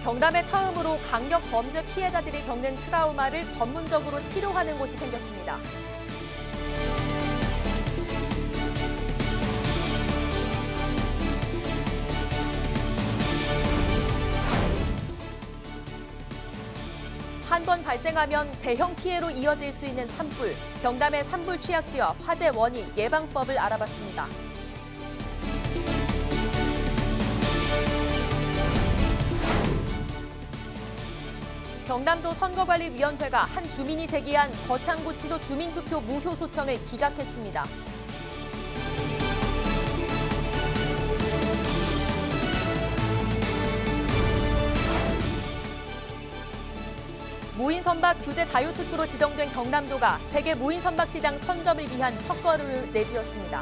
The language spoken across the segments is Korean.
경남에 처음으로 강력 범죄 피해자들이 겪는 트라우마를 전문적으로 치료하는 곳이 생겼습니다. 한 번 발생하면 대형 피해로 이어질 수 있는 산불. 경남의 산불 취약지와 화재 원인, 예방법을 알아봤습니다. 경남도 선거관리위원회가 한 주민이 제기한 거창구치소 주민투표 무효 소청을 기각했습니다. 무인선박 규제 자유특구로 지정된 경남도가 세계 무인선박 시장 선점을 위한 첫걸음을 내디뎠습니다.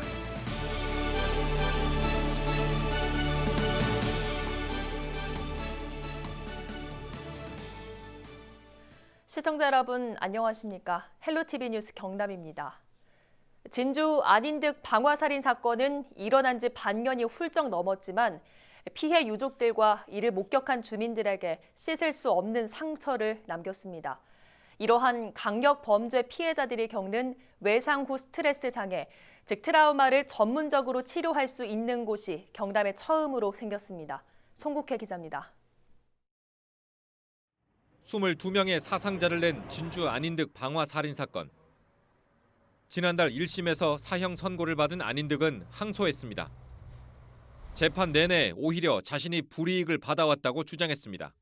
시청자 여러분 안녕하십니까? 헬로티비 뉴스 경남입니다. 진주 안인득 방화살인 사건은 일어난 지 반년이 훌쩍 넘었지만 피해 유족들과 이를 목격한 주민들에게 씻을 수 없는 상처를 남겼습니다. 이러한 강력 범죄 피해자들이 겪는 외상 후 스트레스 장애, 즉 트라우마를 전문적으로 치료할 수 있는 곳이 경남에 처음으로 생겼습니다. 송국혜 기자입니다. 22명의 사상자를 낸 진주 안인득 방화 살인 사건. 지난달 1심에서 사형 선고를 받은 안인득은 항소했습니다. 재판 내내 오히려 자신이 불이익을 받아왔다고 주장했습니다.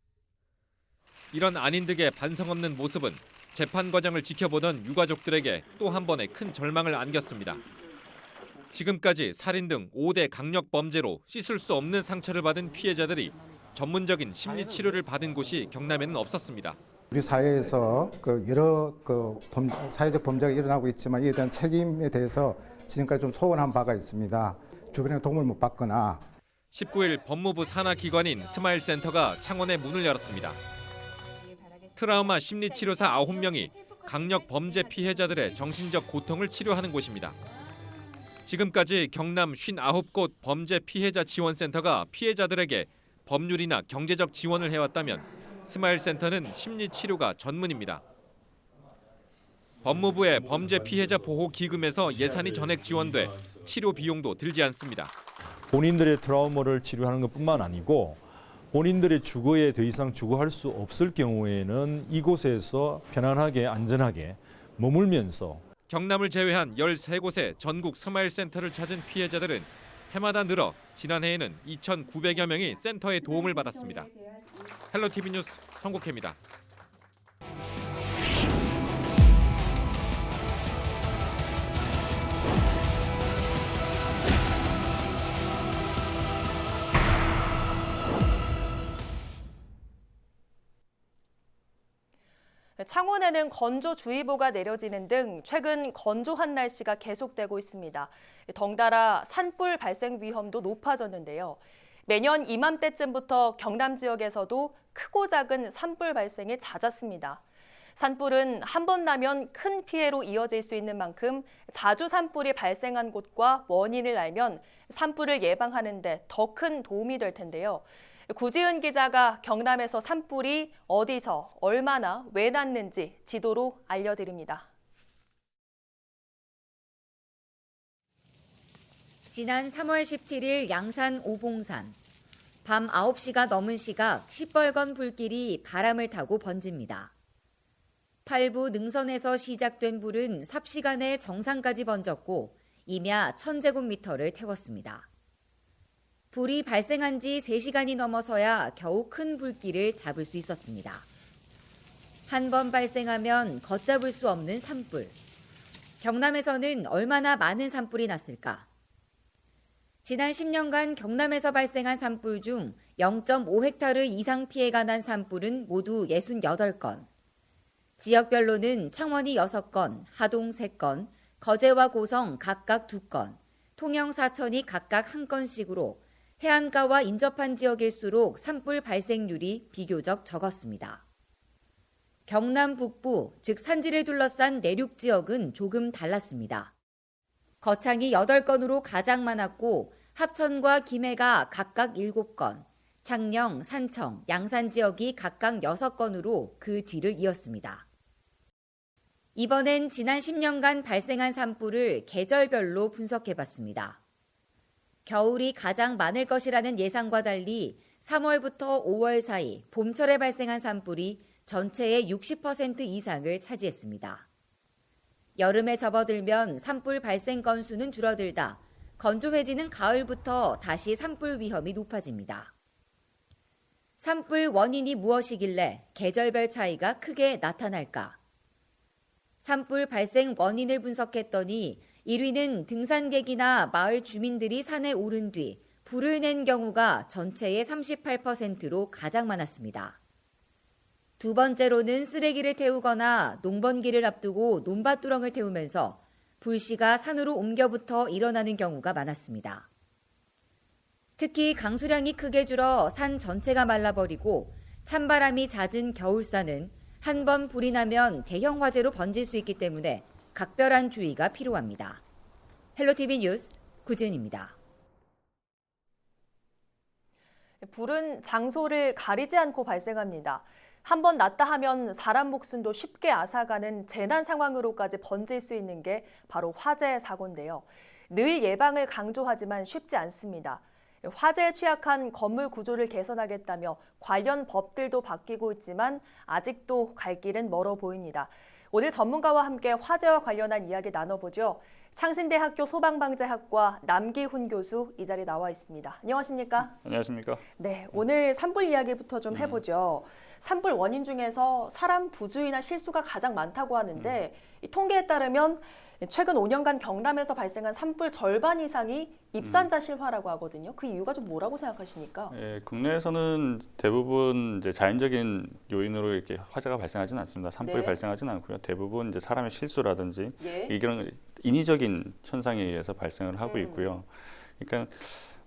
이런 안인득의 반성 없는 모습은 재판 과정을 지켜보던 유가족들에게 또 한 번의 큰 절망을 안겼습니다. 지금까지 살인 등 5대 강력 범죄로 씻을 수 없는 상처를 받은 피해자들이 전문적인 심리 치료를 받은 곳이 경남에는 없었습니다. 우리 사회에서 여러 사회적 범죄가 일어나고 있지만 이에 대한 책임에 대해서 지금까지 좀 소원한 바가 있습니다. 주변에 도움을 못 받거나. 19일 법무부 산하기관인 스마일센터가 창원에 문을 열었습니다. 트라우마 심리치료사 9명이 강력 범죄 피해자들의 정신적 고통을 치료하는 곳입니다. 지금까지 경남 59곳 범죄 피해자 지원센터가 피해자들에게 법률이나 경제적 지원을 해왔다면 스마일센터는 심리치료가 전문입니다. 법무부의 범죄 피해자 보호 기금에서 예산이 전액 지원돼 치료 비용도 들지 않습니다. 본인들의 트라우마를 치료하는 것뿐만 아니고 본인들의 주거에 더 이상 주거할 수 없을 경우에는 이곳에서 편안하게 안전하게 머물면서 경남을 제외한 13곳의 전국 스마일센터를 찾은 피해자들은 해마다 늘어 지난해에는 2,900여 명이 센터의 도움을 받았습니다. 헬로티비 뉴스 송국혜입니다. 창원에는 건조주의보가 내려지는 등 최근 건조한 날씨가 계속되고 있습니다. 덩달아 산불 발생 위험도 높아졌는데요. 매년 이맘때쯤부터 경남 지역에서도 크고 작은 산불 발생이 잦았습니다. 산불은 한 번 나면 큰 피해로 이어질 수 있는 만큼 자주 산불이 발생한 곳과 원인을 알면 산불을 예방하는 데 더 큰 도움이 될 텐데요. 구지은 기자가 경남에서 산불이 어디서 얼마나 왜 났는지 지도로 알려드립니다. 지난 3월 17일 양산 오봉산. 밤 9시가 넘은 시각 시뻘건 불길이 바람을 타고 번집니다. 팔부 능선에서 시작된 불은 삽시간에 정상까지 번졌고 임야 1000제곱미터를 태웠습니다. 불이 발생한 지 3시간이 넘어서야 겨우 큰 불길을 잡을 수 있었습니다. 한 번 발생하면 걷잡을 수 없는 산불. 경남에서는 얼마나 많은 산불이 났을까? 지난 10년간 경남에서 발생한 산불 중 0.5헥타르 이상 피해가 난 산불은 모두 68건. 지역별로는 창원이 6건, 하동 3건, 거제와 고성 각각 2건, 통영 사천이 각각 1건씩으로 해안가와 인접한 지역일수록 산불 발생률이 비교적 적었습니다. 경남 북부, 즉 산지를 둘러싼 내륙 지역은 조금 달랐습니다. 거창이 8건으로 가장 많았고 합천과 김해가 각각 7건, 창녕, 산청, 양산 지역이 각각 6건으로 그 뒤를 이었습니다. 이번엔 지난 10년간 발생한 산불을 계절별로 분석해봤습니다. 겨울이 가장 많을 것이라는 예상과 달리 3월부터 5월 사이 봄철에 발생한 산불이 전체의 60% 이상을 차지했습니다. 여름에 접어들면 산불 발생 건수는 줄어들다 건조해지는 가을부터 다시 산불 위험이 높아집니다. 산불 원인이 무엇이길래 계절별 차이가 크게 나타날까? 산불 발생 원인을 분석했더니 1위는 등산객이나 마을 주민들이 산에 오른 뒤 불을 낸 경우가 전체의 38%로 가장 많았습니다. 두 번째로는 쓰레기를 태우거나 농번기를 앞두고 논밭두렁을 태우면서 불씨가 산으로 옮겨부터 일어나는 경우가 많았습니다. 특히 강수량이 크게 줄어 산 전체가 말라버리고 찬바람이 잦은 겨울산은 한 번 불이 나면 대형 화재로 번질 수 있기 때문에 각별한 주의가 필요합니다. 헬로티비 뉴스 구지은입니다. 불은 장소를 가리지 않고 발생합니다. 한 번 났다 하면 사람 목숨도 쉽게 앗아가는 재난 상황으로까지 번질 수 있는 게 바로 화재 사고인데요. 늘 예방을 강조하지만 쉽지 않습니다. 화재에 취약한 건물 구조를 개선하겠다며 관련 법들도 바뀌고 있지만 아직도 갈 길은 멀어 보입니다. 오늘 전문가와 함께 화재와 관련한 이야기 나눠보죠. 창신대학교 소방방재학과 남기훈 교수 이 자리에 나와 있습니다. 안녕하십니까? 안녕하십니까? 네, 오늘 산불 이야기부터 좀 해보죠. 산불 원인 중에서 사람 부주의나 실수가 가장 많다고 하는데 이 통계에 따르면 최근 5년간 경남에서 발생한 산불 절반 이상이 입산자 실화라고 하거든요. 그 이유가 좀 뭐라고 생각하십니까? 예, 국내에서는 대부분 이제 자연적인 요인으로 이렇게 화재가 발생하지는 않습니다. 산불이 네. 발생하지는 않고요. 대부분 이제 사람의 실수라든지 예. 이런 인위적인 현상에 의해서 발생을 하고 있고요. 그러니까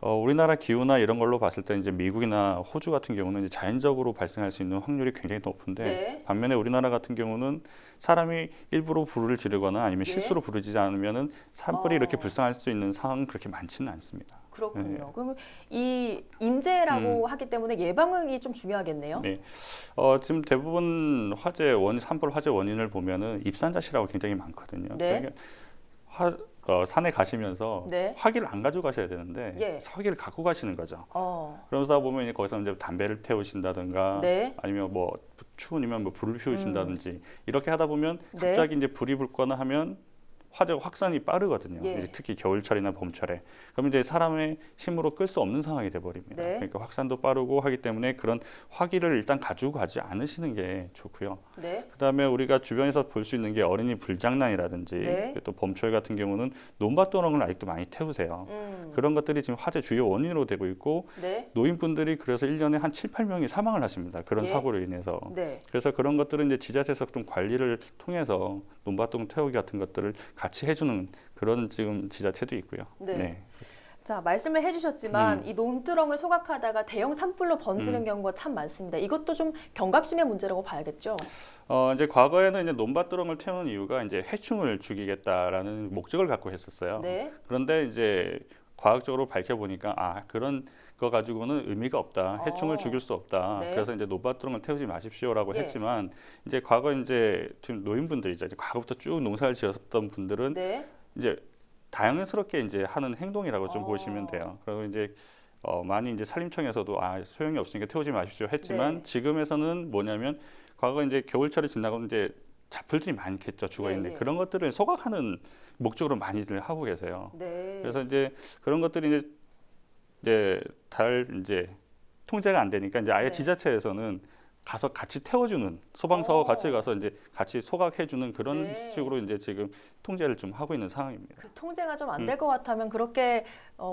우리나라 기후나 이런 걸로 봤을 때 이제 미국이나 호주 같은 경우는 이제 자연적으로 발생할 수 있는 확률이 굉장히 높은데 네. 반면에 우리나라 같은 경우는 사람이 일부러 불을 지르거나 아니면 예. 실수로 불을 지지 않으면은 산불이 이렇게 불쌍할 수 있는 상황은 그렇게 많지는 않습니다. 그렇군요. 그러면 이 인재라고 하기 때문에 예방이 좀 중요하겠네요. 네. 지금 대부분 산불 화재 원인을 보면은 입산자 실화가 굉장히 많거든요. 네. 그러니까 산에 가시면서 네. 화기를 안 가져가셔야 되는데 예. 화기를 갖고 가시는 거죠. 어. 그러다 보면 이제 거기서 이제 담배를 태우신다든가 네. 아니면 뭐 추우면 뭐 불을 피우신다든지 이렇게 하다 보면 네. 갑자기 이제 불이 붙거나 하면 화재가 확산이 빠르거든요. 예. 이제 특히 겨울철이나 봄철에. 그럼 이제 사람의 힘으로 끌 수 없는 상황이 돼버립니다. 네. 그러니까 확산도 빠르고 하기 때문에 그런 화기를 일단 가지고 가지 않으시는 게 좋고요. 네. 그다음에 우리가 주변에서 볼 수 있는 게 어린이 불장난이라든지 네. 또 봄철 같은 경우는 논밭도롱을 아직도 많이 태우세요. 그런 것들이 지금 화재 주요 원인으로 되고 있고 네. 노인분들이 그래서 1년에 한 7, 8명이 사망을 하십니다. 그런 예. 사고로 인해서. 네. 그래서 그런 것들은 이제 지자체에서 좀 관리를 통해서 논밭동 태우기 같은 것들을 같이 해주는 그런 지금 지자체도 있고요. 네. 자, 말씀을 해주셨지만 이 논두렁을 소각하다가 대형 산불로 번지는 경우가 참 많습니다. 이것도 좀 경각심의 문제라고 봐야겠죠? 이제 과거에는 이제 논밭두렁을 태우는 이유가 이제 해충을 죽이겠다라는 목적을 갖고 했었어요. 네. 그런데 이제 과학적으로 밝혀보니까 그런 거 가지고는 의미가 없다. 해충을 죽일 수 없다. 네. 그래서 이제 논밭두렁을 태우지 마십시오라고 예. 했지만 이제 과거 이제 지금 노인분들이죠. 이제 과거부터 쭉 농사를 지었던 분들은 네. 이제 다양스럽게 이제 하는 행동이라고 좀 보시면 돼요. 그리고 이제 많이 이제 산림청에서도 소용이 없으니까 태우지 마십시오 했지만 네. 지금에서는 뭐냐면 과거 이제 겨울철이 지나고 이제 잡풀들이 많겠죠. 죽어 있는데 예, 예. 그런 것들을 소각하는 목적으로 많이들 하고 계세요. 네. 그래서 이제 그런 것들이 이제 통제가 안 되니까 이제 아예 네. 지자체에서는 가서 같이 태워주는 소방서와 같이 가서 이제 같이 소각해주는 그런 네. 식으로 이제 지금 통제를 좀 하고 있는 상황입니다. 그 통제가 좀 안 될 것 같다면 그렇게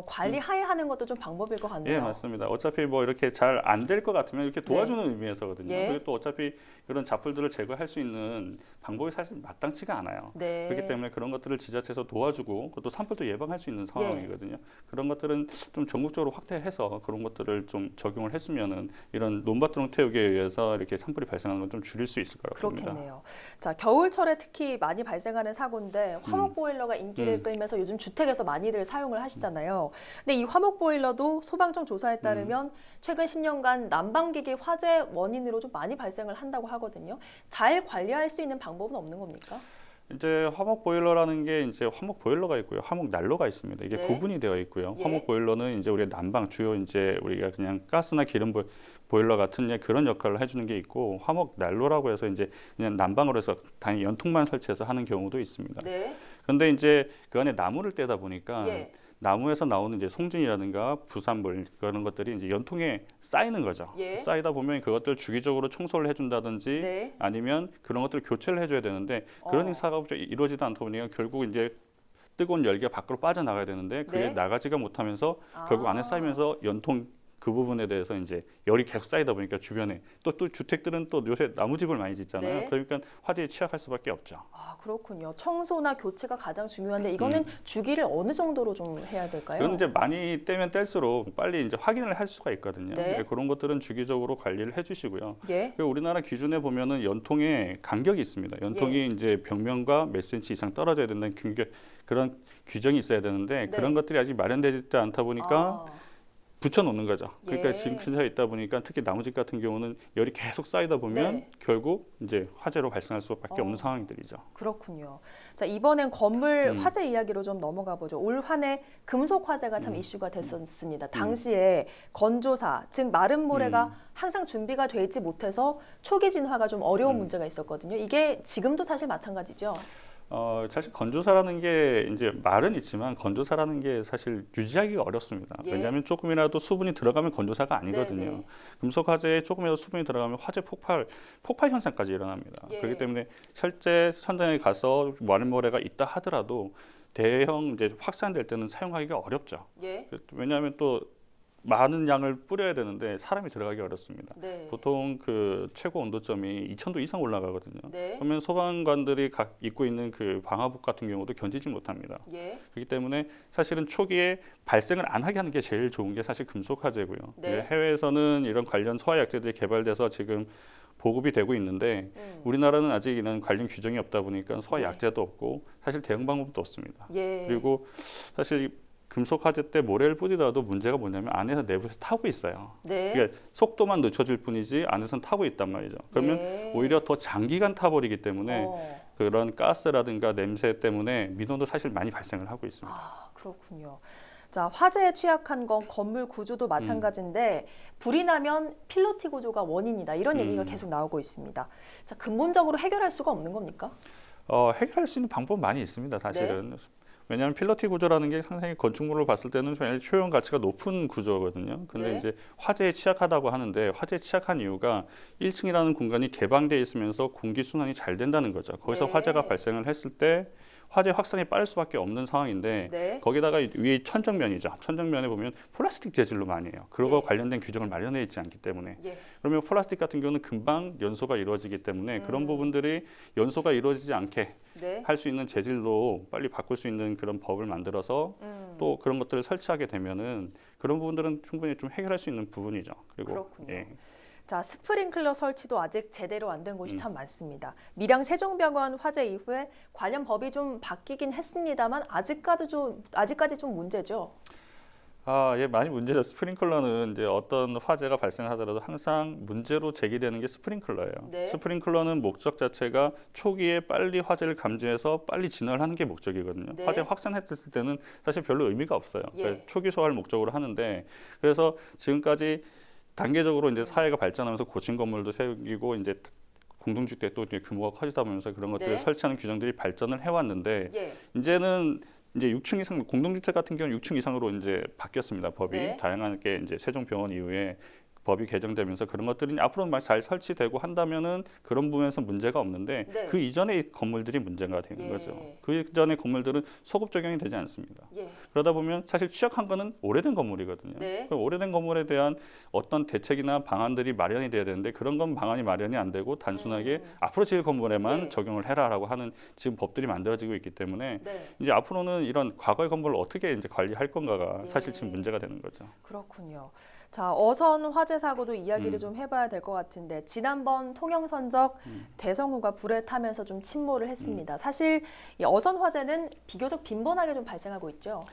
관리하에 하는 것도 좀 방법일 것 같네요. 예, 맞습니다. 어차피 뭐 이렇게 잘 안 될 것 같으면 이렇게 도와주는 의미에서거든요. 예. 그리고 또 어차피 그런 잡풀들을 제거할 수 있는 방법이 사실 마땅치가 않아요. 네. 그렇기 때문에 그런 것들을 지자체에서 도와주고 또 산불도 예방할 수 있는 상황이거든요. 그런 것들은 좀 전국적으로 확대해서 그런 것들을 좀 적용을 했으면은 이런 논밭두렁 태우기에 의해서 인해서 이렇게 산불이 발생하는 건 좀 줄일 수 있을 거라고 봅니다. 그렇겠네요. 자, 겨울철에 특히 많이 발생하는 사고인데 화목 보일러가 인기를 끌면서 요즘 주택에서 많이들 사용을 하시잖아요. 근데 이 화목 보일러도 소방청 조사에 따르면 최근 10년간 난방기기 화재 원인으로 좀 많이 발생을 한다고 하거든요. 잘 관리할 수 있는 방법은 없는 겁니까? 이제 화목 보일러라는 게 이제 화목 보일러가 있고요, 화목 난로가 있습니다. 이게 네. 구분이 되어 있고요. 예. 화목 보일러는 이제 우리가 난방 주요 이제 우리가 그냥 가스나 기름 보일러 같은 그런 역할을 해주는 게 있고, 화목 난로라고 해서 이제 그냥 난방으로 해서 단위 연통만 설치해서 하는 경우도 있습니다. 네. 그런데 이제 그 안에 나무를 떼다 보니까 예. 나무에서 나오는 이제 송진이라든가 부산물 그런 것들이 이제 연통에 쌓이는 거죠. 예. 쌓이다 보면 그것들 주기적으로 청소를 해준다든지 네. 아니면 그런 것들을 교체를 해줘야 되는데 그런 행사가 이루어지다 않다 보니까 결국 이제 뜨거운 열기가 밖으로 빠져나가야 되는데 그게 네. 나가지가 못하면서 결국 안에 쌓이면서 연통 그 부분에 대해서 이제 열이 계속 쌓이다 보니까 주변에 또 주택들은 또 요새 나무집을 많이 짓잖아요. 네. 그러니까 화재에 취약할 수밖에 없죠. 아, 그렇군요. 청소나 교체가 가장 중요한데 이거는 주기를 어느 정도로 좀 해야 될까요? 이건 이제 많이 떼면 뗄수록 빨리 이제 확인을 할 수가 있거든요. 네. 네, 그런 것들은 주기적으로 관리를 해주시고요. 예. 그리고 우리나라 기준에 보면은 연통에 간격이 있습니다. 연통이 예. 이제 벽면과 몇 센치 이상 떨어져야 된다는 그런 규정이 있어야 되는데 네. 그런 것들이 아직 마련되지 않다 보니까 아, 붙여놓는 거죠. 그러니까 예. 지금 근처에 있다 보니까 특히 나무집 같은 경우는 열이 계속 쌓이다 보면 네. 결국 이제 화재로 발생할 수밖에 없는 상황들이죠. 그렇군요. 자, 이번엔 건물 화재 이야기로 좀 넘어가 보죠. 올 한 해 금속 화재가 참 이슈가 됐었습니다. 당시에 건조사, 즉 마른 모래가 항상 준비가 돼 있지 못해서 초기 진화가 좀 어려운 문제가 있었거든요. 이게 지금도 사실 마찬가지죠. 사실 건조사라는 게 이제 말은 있지만 건조사라는 게 사실 유지하기가 어렵습니다. 예. 왜냐하면 조금이라도 수분이 들어가면 건조사가 아니거든요. 네네. 금속 화재에 조금이라도 수분이 들어가면 화재 폭발 현상까지 일어납니다. 예. 그렇기 때문에 실제 현장에 가서 마른 모래가 있다 하더라도 대형 이제 확산될 때는 사용하기가 어렵죠. 예. 왜냐하면 또 많은 양을 뿌려야 되는데 사람이 들어가기 어렵습니다. 네. 보통 그 최고 온도점이 2000도 이상 올라가거든요. 네. 그러면 소방관들이 입고 있는 그 방화복 같은 경우도 견디지 못합니다. 예. 그렇기 때문에 사실은 초기에 발생을 안 하게 하는 게 제일 좋은 게 사실 금속 화재고요. 네. 해외에서는 이런 관련 소화약제들이 개발돼서 지금 보급이 되고 있는데 우리나라는 아직 이런 관련 규정이 없다 보니까 소화약제도 없고 사실 대응 방법도 없습니다. 예. 그리고 사실 금속 화재 때 모래를 뿌리더라도 문제가 뭐냐면 안에서 내부에서 타고 있어요. 네. 그러니까 속도만 늦춰질 뿐이지 안에서는 타고 있단 말이죠. 그러면 네. 오히려 더 장기간 타버리기 때문에 어. 그런 가스라든가 냄새 때문에 민원도 사실 많이 발생을 하고 있습니다. 아, 그렇군요. 자, 화재에 취약한 건 건물 구조도 마찬가지인데 불이 나면 필로티 구조가 원인이다. 이런 얘기가 계속 나오고 있습니다. 자, 근본적으로 해결할 수가 없는 겁니까? 해결할 수 있는 방법 많이 있습니다. 사실은. 왜냐하면 필로티 구조라는 게 상당히 건축물로 봤을 때는 효용 가치가 높은 구조거든요. 근데 네. 이제 화재에 취약하다고 하는데 화재에 취약한 이유가 1층이라는 공간이 개방되어 있으면서 공기 순환이 잘 된다는 거죠. 거기서 네. 화재가 발생을 했을 때 화재 확산이 빠를 수밖에 없는 상황인데 네. 거기다가 위에 천정면이죠. 천정면에 보면 플라스틱 재질로 많이 해요. 그거 예. 관련된 규정을 마련해 있지 않기 때문에. 예. 그러면 플라스틱 같은 경우는 금방 연소가 이루어지기 때문에 그런 부분들이 연소가 이루어지지 않게 네. 할 수 있는 재질로 빨리 바꿀 수 있는 그런 법을 만들어서 또 그런 것들을 설치하게 되면은 그런 부분들은 충분히 좀 해결할 수 있는 부분이죠. 그리고 그렇군요. 예. 자, 스프링클러 설치도 아직 제대로 안 된 곳이 참 많습니다. 밀양 세종병원 화재 이후에 관련 법이 좀 바뀌긴 했습니다만 아직까지 좀 문제죠. 예, 많이 문제죠. 스프링클러는 이제 어떤 화재가 발생하더라도 항상 문제로 제기되는 게 스프링클러예요. 네. 스프링클러는 목적 자체가 초기에 빨리 화재를 감지해서 빨리 진화를 하는 게 목적이거든요. 네. 화재 확산했을 때는 사실 별로 의미가 없어요. 예. 그러니까 초기 소화를 목적으로 하는데 그래서 지금까지 단계적으로 이제 사회가 발전하면서 고층 건물도 세우고 이제 공동주택도 이제 규모가 커지다 보면서 그런 것들을 네. 설치하는 규정들이 발전을 해왔는데 예. 이제는 이제 6층 이상 공동주택 같은 경우는 6층 이상으로 이제 바뀌었습니다. 법이 네. 다양하게 이제 세종병원 이후에 법이 개정되면서 그런 것들이 앞으로 잘 설치되고 한다면은 그런 부분에서 문제가 없는데 네. 그 이전의 건물들이 문제가 되는 예. 거죠. 그 이전의 건물들은 소급 적용이 되지 않습니다. 예. 그러다 보면 사실 취약한 거는 오래된 건물이거든요. 네. 그 오래된 건물에 대한 어떤 대책이나 방안들이 마련이 돼야 되는데 그런 건 방안이 마련이 안 되고 단순하게 앞으로 지을 건물에만 네. 적용을 해라라고 하는 지금 법들이 만들어지고 있기 때문에 네. 이제 앞으로는 이런 과거의 건물을 어떻게 이제 관리할 건가가 예. 사실 지금 문제가 되는 거죠. 그렇군요. 자, 어선 화재 화재 사고도 이야기를 좀 해봐야 될 것 같은데 지난번 통영선적 대성호가 불에 타면서 좀 침몰을 했습니다. 사실 이 어선 화재는 비교적 빈번하게 좀 발생하고 있죠.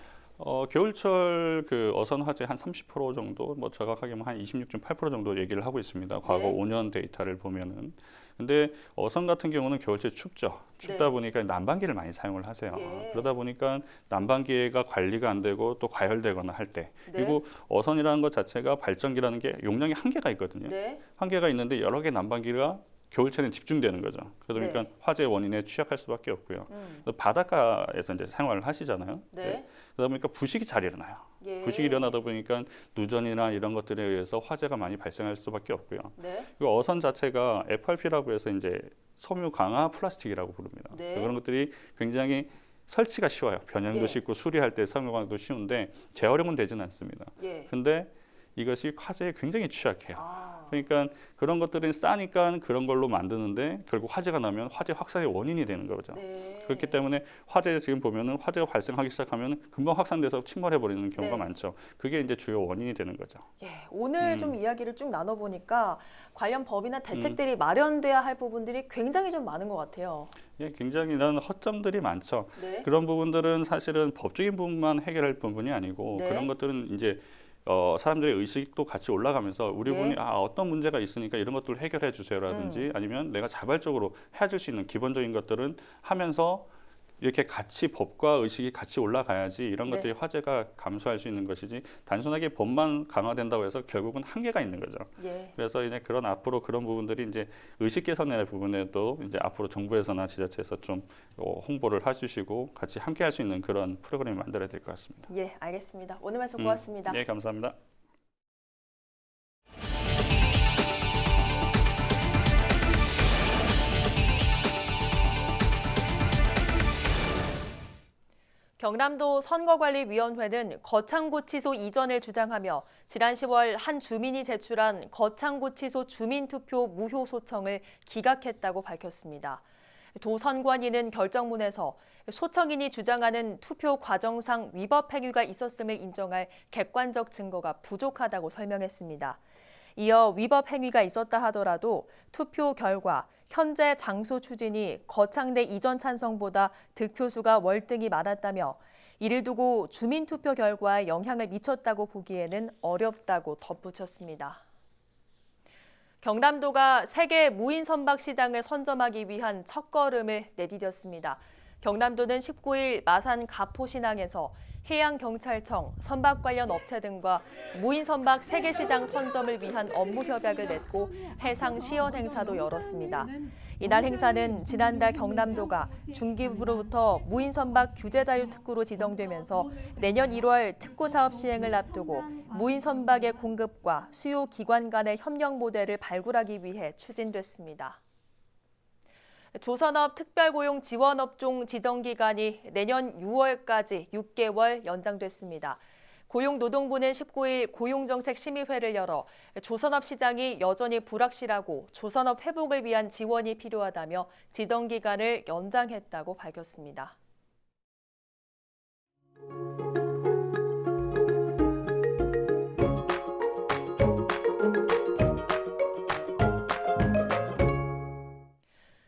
겨울철 그 어선 화재 한 30% 정도, 뭐 정확하게 한 26.8% 정도 얘기를 하고 있습니다. 과거 네. 5년 데이터를 보면은. 근데 어선 같은 경우는 겨울철 춥죠. 춥다 네. 보니까 난방기를 많이 사용을 하세요. 예. 그러다 보니까 난방기가 관리가 안 되고 또 과열되거나 할 때. 네. 그리고 어선이라는 것 자체가 발전기라는 게 용량이 한계가 있거든요. 네. 한계가 있는데 여러 개 난방기가 겨울철에는 집중되는 거죠. 그러다 보니까 네. 화재 원인에 취약할 수밖에 없고요. 그래서 바닷가에서 이제 생활을 하시잖아요. 네. 그러다 보니까 부식이 잘 일어나요. 예. 부식이 일어나다 보니까 누전이나 이런 것들에 의해서 화재가 많이 발생할 수밖에 없고요. 네. 그리고 어선 자체가 FRP라고 해서 이제 섬유 강화 플라스틱이라고 부릅니다. 네. 그런 것들이 굉장히 설치가 쉬워요. 변형도 예. 쉽고 수리할 때 섬유 강화도 쉬운데 재활용은 되지는 않습니다. 예. 근데 이것이 화재에 굉장히 취약해요. 아. 그러니까 그런 것들은 싸니까 그런 걸로 만드는데 결국 화재가 나면 화재 확산의 원인이 되는 거죠. 네. 그렇기 때문에 화재 지금 보면은 화재가 발생하기 시작하면 금방 확산돼서 침몰해 버리는 경우가 네. 많죠. 그게 이제 주요 원인이 되는 거죠. 예, 오늘 좀 이야기를 쭉 나눠보니까 관련 법이나 대책들이 마련돼야 할 부분들이 굉장히 좀 많은 것 같아요. 예, 굉장히 이런 허점들이 많죠. 네. 그런 부분들은 사실은 법적인 부분만 해결할 부분이 아니고 네. 그런 것들은 이제 사람들의 의식도 같이 올라가면서 우리 네. 분이 어떤 문제가 있으니까 이런 것들을 해결해 주세요라든지 아니면 내가 자발적으로 해줄 수 있는 기본적인 것들은 하면서 이렇게 같이 법과 의식이 같이 올라가야지 이런 네. 것들이 화재가 감소할 수 있는 것이지 단순하게 법만 강화된다고 해서 결국은 한계가 있는 거죠. 예. 그래서 이제 그런 앞으로 그런 부분들이 이제 의식 개선의 부분에도 이제 앞으로 정부에서나 지자체에서 좀 홍보를 해주시고 같이 함께 할 수 있는 그런 프로그램을 만들어야 될 것 같습니다. 예, 알겠습니다. 오늘 말씀 고맙습니다. 네, 감사합니다. 경남도 선거관리위원회는 거창구치소 이전을 주장하며 지난 10월 한 주민이 제출한 거창구치소 주민투표 무효 소청을 기각했다고 밝혔습니다. 도 선관위는 결정문에서 소청인이 주장하는 투표 과정상 위법 행위가 있었음을 인정할 객관적 증거가 부족하다고 설명했습니다. 이어 위법 행위가 있었다 하더라도 투표 결과, 현재 장소 추진이 거창대 이전 찬성보다 득표수가 월등히 많았다며 이를 두고 주민투표 결과에 영향을 미쳤다고 보기에는 어렵다고 덧붙였습니다. 경남도가 세계 무인 선박 시장을 선점하기 위한 첫걸음을 내디뎠습니다. 경남도는 19일 마산 가포신항에서 해양경찰청, 선박 관련 업체 등과 무인 선박 세계 시장 선점을 위한 업무 협약을 맺고 해상 시연 행사도 열었습니다. 이날 행사는 지난달 경남도가 중기부로부터 무인 선박 규제 자유 특구로 지정되면서 내년 1월 특구 사업 시행을 앞두고 무인 선박의 공급과 수요 기관 간의 협력 모델을 발굴하기 위해 추진됐습니다. 조선업 특별고용 지원업종 지정기간이 내년 6월까지 6개월 연장됐습니다. 고용노동부는 19일 고용정책심의회를 열어 조선업 시장이 여전히 불확실하고 조선업 회복을 위한 지원이 필요하다며 지정기간을 연장했다고 밝혔습니다.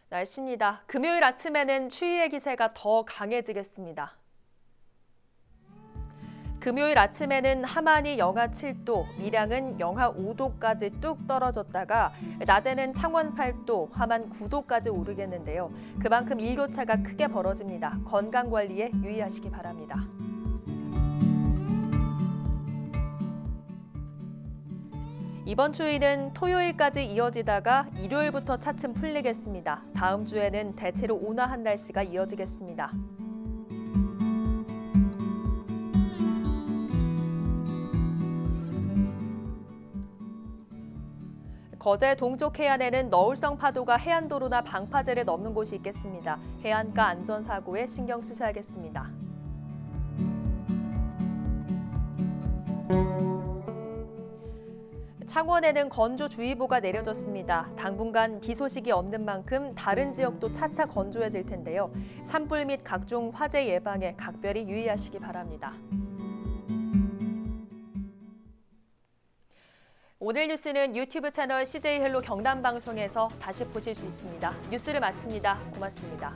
날씨입니다. 금요일 아침에는 추위의 기세가 더 강해지겠습니다. 금요일 아침에는 함안이 영하 7도, 밀양은 영하 5도까지 뚝 떨어졌다가 낮에는 창원 8도, 함안 9도까지 오르겠는데요. 그만큼 일교차가 크게 벌어집니다. 건강관리에 유의하시기 바랍니다. 이번 추위는 토요일까지 이어지다가 일요일부터 차츰 풀리겠습니다. 다음 주에는 대체로 온화한 날씨가 이어지겠습니다. 거제 동쪽 해안에는 너울성 파도가 해안도로나 방파제를 넘는 곳이 있겠습니다. 해안가 안전사고에 신경 쓰셔야겠습니다. 창원에는 건조주의보가 내려졌습니다. 당분간 비 소식이 없는 만큼 다른 지역도 차차 건조해질 텐데요. 산불 및 각종 화재 예방에 각별히 유의하시기 바랍니다. 오늘 뉴스는 유튜브 채널 CJ 헬로 경남 방송에서 다시 보실 수 있습니다. 뉴스를 마칩니다. 고맙습니다.